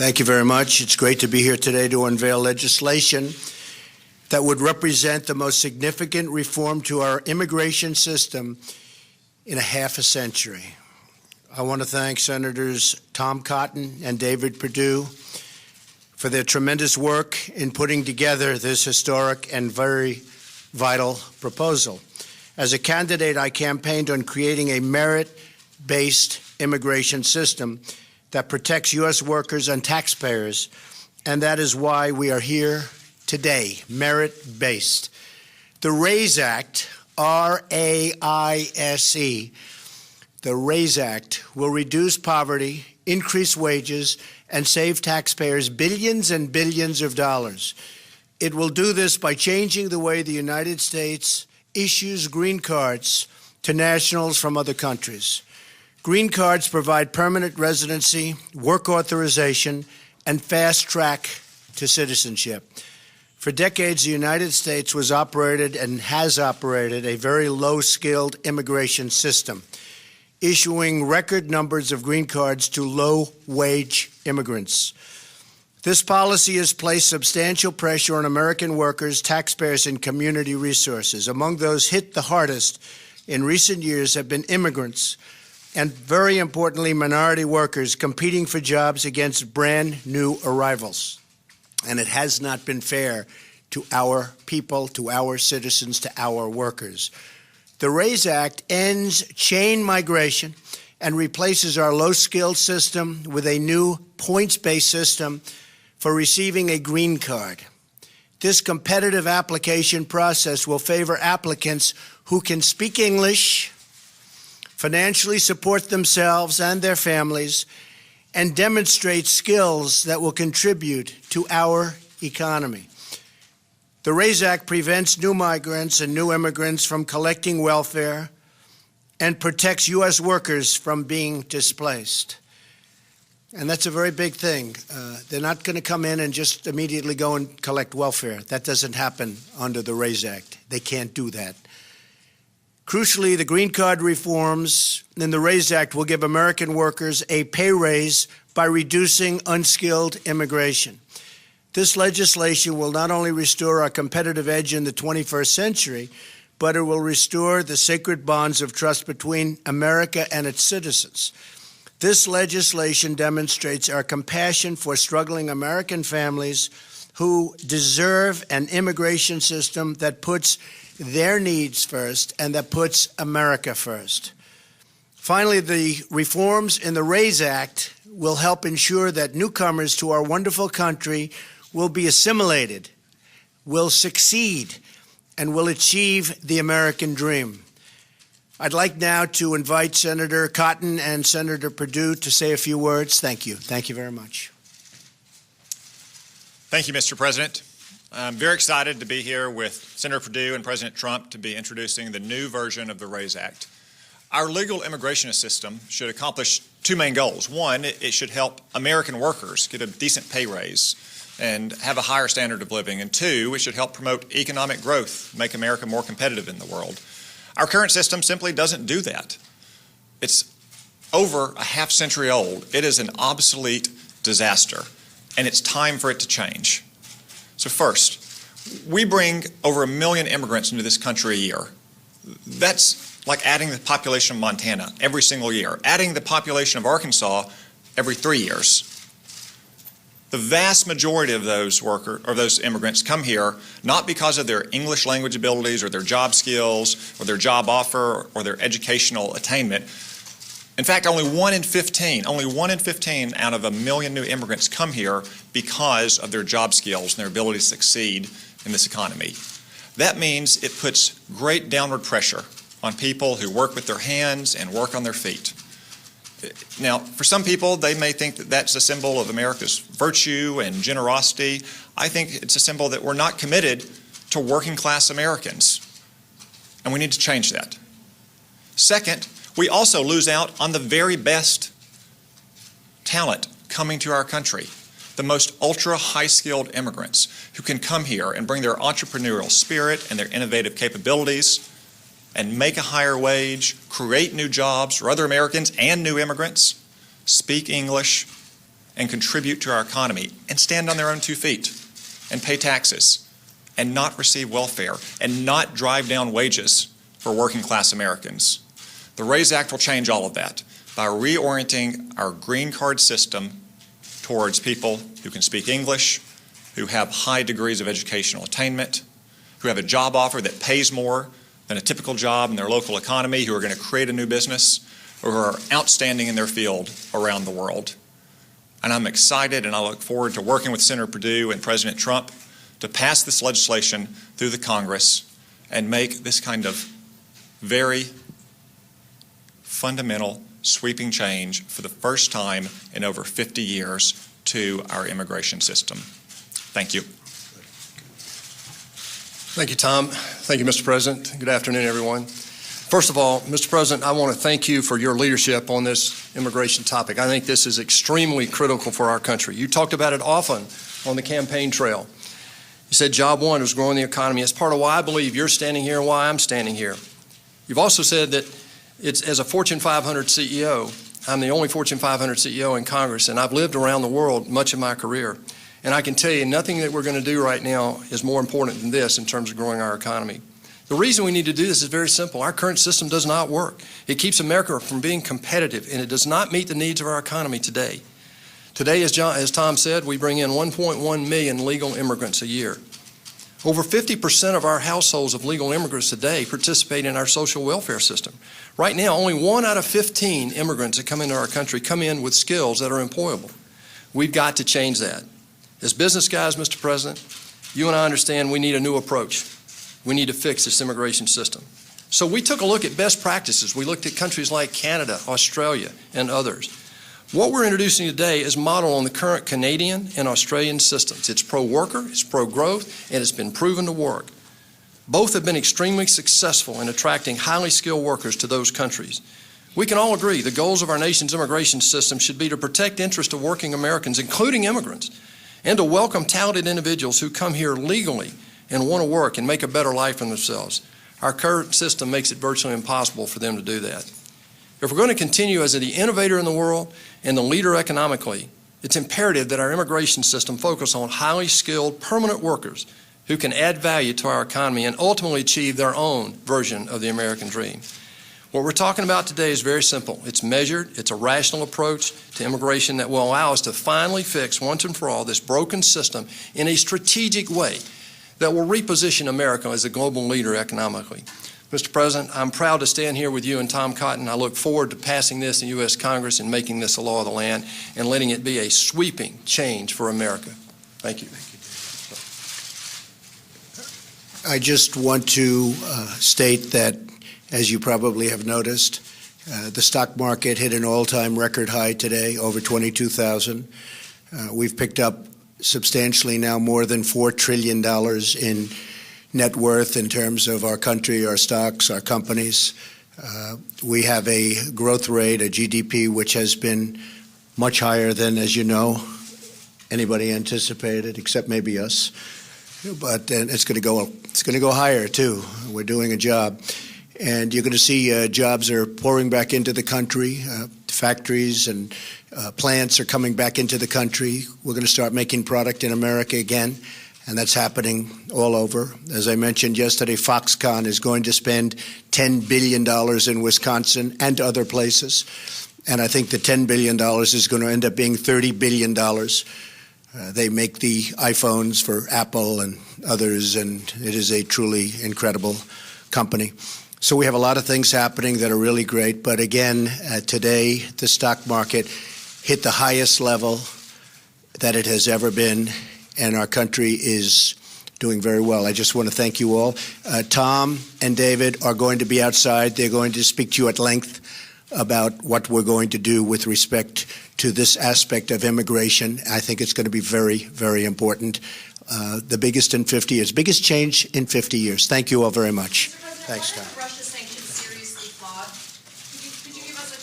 Thank you very much. It's great to be here today to unveil legislation that would represent the most significant reform to our immigration system in a half a century. I want to thank Senators Tom Cotton and David Perdue for their tremendous work in putting together this historic and very vital proposal. As a candidate, I campaigned on creating a merit-based immigration system that protects U.S. workers and taxpayers, and that is why we are here today, merit-based. The RAISE Act, R-A-I-S-E, the RAISE Act will reduce poverty, increase wages, and save taxpayers billions and billions of dollars. It will do this by changing the way the United States issues green cards to nationals from other countries. Green cards provide permanent residency, work authorization, and fast track to citizenship. For decades, the United States was operated and has operated a very low-skilled immigration system, issuing record numbers of green cards to low-wage immigrants. This policy has placed substantial pressure on American workers, taxpayers, and community resources. Among those hit the hardest in recent years have been immigrants and, very importantly, minority workers competing for jobs against brand new arrivals. And it has not been fair to our people, to our citizens, to our workers. The RAISE Act ends chain migration and replaces our low-skilled system with a new points-based system for receiving a green card. This competitive application process will favor applicants who can speak English, financially support themselves and their families, and demonstrate skills that will contribute to our economy. The RAISE Act prevents new migrants and new immigrants from collecting welfare and protects U.S. workers from being displaced. And that's a very big thing. They're not going to come in and just immediately go and collect welfare. That doesn't happen under the RAISE Act. They can't do that. Crucially, the green card reforms in the RAISE Act will give American workers a pay raise by reducing unskilled immigration. This legislation will not only restore our competitive edge in the 21st century, but it will restore the sacred bonds of trust between America and its citizens. This legislation demonstrates our compassion for struggling American families who deserve an immigration system that puts their needs first and that puts America first. Finally, the reforms in the RAISE Act will help ensure that newcomers to our wonderful country will be assimilated, will succeed, and will achieve the American dream. I'd like now to invite Senator Cotton and Senator Perdue to say a few words. Thank you. Thank you very much. Thank you, Mr. President. I'm very excited to be here with Senator Perdue and President Trump to be introducing the new version of the RAISE Act. Our legal immigration system should accomplish two main goals. One, it should help American workers get a decent pay raise and have a higher standard of living. And two, it should help promote economic growth, make America more competitive in the world. Our current system simply doesn't do that. It's over a half century old. It is an obsolete disaster, and it's time for it to change. So first, we bring over 1 million immigrants into this country a year. That's like adding the population of Montana every single year, adding the population of Arkansas every 3 years. The vast majority of those immigrants come here not because of their English language abilities or their job skills or their job offer or their educational attainment. In fact, only one in 15 out of 1 million new immigrants come here because of their job skills and their ability to succeed in this economy. That means it puts great downward pressure on people who work with their hands and work on their feet. Now, for some people, they may think that that's a symbol of America's virtue and generosity. I think it's a symbol that we're not committed to working class Americans, and we need to change that. Second, we also lose out on the very best talent coming to our country, the most ultra high-skilled immigrants who can come here and bring their entrepreneurial spirit and their innovative capabilities and make a higher wage, create new jobs for other Americans and new immigrants, speak English, and contribute to our economy and stand on their own 2 feet and pay taxes and not receive welfare and not drive down wages for working class Americans. The RAISE Act will change all of that by reorienting our green card system towards people who can speak English, who have high degrees of educational attainment, who have a job offer that pays more than a typical job in their local economy, who are going to create a new business, or who are outstanding in their field around the world. And I'm excited and I look forward to working with Senator Perdue and President Trump to pass this legislation through the Congress and make this kind of very fundamental, sweeping change for the first time in over 50 years to our immigration system. Thank you. Thank you, Tom. Thank you, Mr. President. Good afternoon, everyone. First of all, Mr. President, I want to thank you for your leadership on this immigration topic. I think this is extremely critical for our country. You talked about it often on the campaign trail. You said job one was growing the economy. It's part of why I believe you're standing here and why I'm standing here. You've also said that it's as a Fortune 500 CEO, I'm the only Fortune 500 CEO in Congress, and I've lived around the world much of my career. And I can tell you nothing that we're going to do right now is more important than this in terms of growing our economy. The reason we need to do this is very simple. Our current system does not work. It keeps America from being competitive, and it does not meet the needs of our economy today. Today, as Tom said, we bring in 1.1 million legal immigrants a year. Over 50% of our households of legal immigrants today participate in our social welfare system. Right now, only 1 out of 15 immigrants that come into our country come in with skills that are employable. We've got to change that. As business guys, Mr. President, you and I understand we need a new approach. We need to fix this immigration system. So we took a look at best practices. We looked at countries like Canada, Australia, and others. What we're introducing today is modeled on the current Canadian and Australian systems. It's pro-worker, it's pro-growth, and it's been proven to work. Both have been extremely successful in attracting highly skilled workers to those countries. We can all agree the goals of our nation's immigration system should be to protect the interests of working Americans, including immigrants, and to welcome talented individuals who come here legally and want to work and make a better life for themselves. Our current system makes it virtually impossible for them to do that. If we're going to continue as the innovator in the world and the leader economically, it's imperative that our immigration system focus on highly skilled permanent workers who can add value to our economy and ultimately achieve their own version of the American dream. What we're talking about today is very simple. It's measured, it's a rational approach to immigration that will allow us to finally fix once and for all this broken system in a strategic way that will reposition America as a global leader economically. Mr. President, I'm proud to stand here with you and Tom Cotton. I look forward to passing this in the U.S. Congress and making this a law of the land and letting it be a sweeping change for America. Thank you. I just want to state that, as you probably have noticed, the stock market hit an all-time record high today, over 22,000. We've picked up substantially now more than $4 trillion in net worth in terms of our country, our stocks, our companies. We have a growth rate, a GDP, which has been much higher than, as you know, anybody anticipated, except maybe us. But it's going to go higher too. We're doing a job, and you're going to see jobs are pouring back into the country. Factories and plants are coming back into the country. We're going to start making product in America again, and that's happening all over. As I mentioned yesterday, Foxconn is going to spend $10 billion in Wisconsin and other places, and I think the $10 billion is going to end up being $30 billion. They make the iPhones for Apple and others, and it is a truly incredible company. So we have a lot of things happening that are really great. But again, today, the stock market hit the highest level that it has ever been, and our country is doing very well. I just want to thank you all. Tom and David are going to be outside. They're going to speak to you at length about what we're going to do with respect to this aspect of immigration. I think it's going to be very, very important. The biggest in 50 years, biggest change in 50 years. Thank you all very much. Thanks, Tom.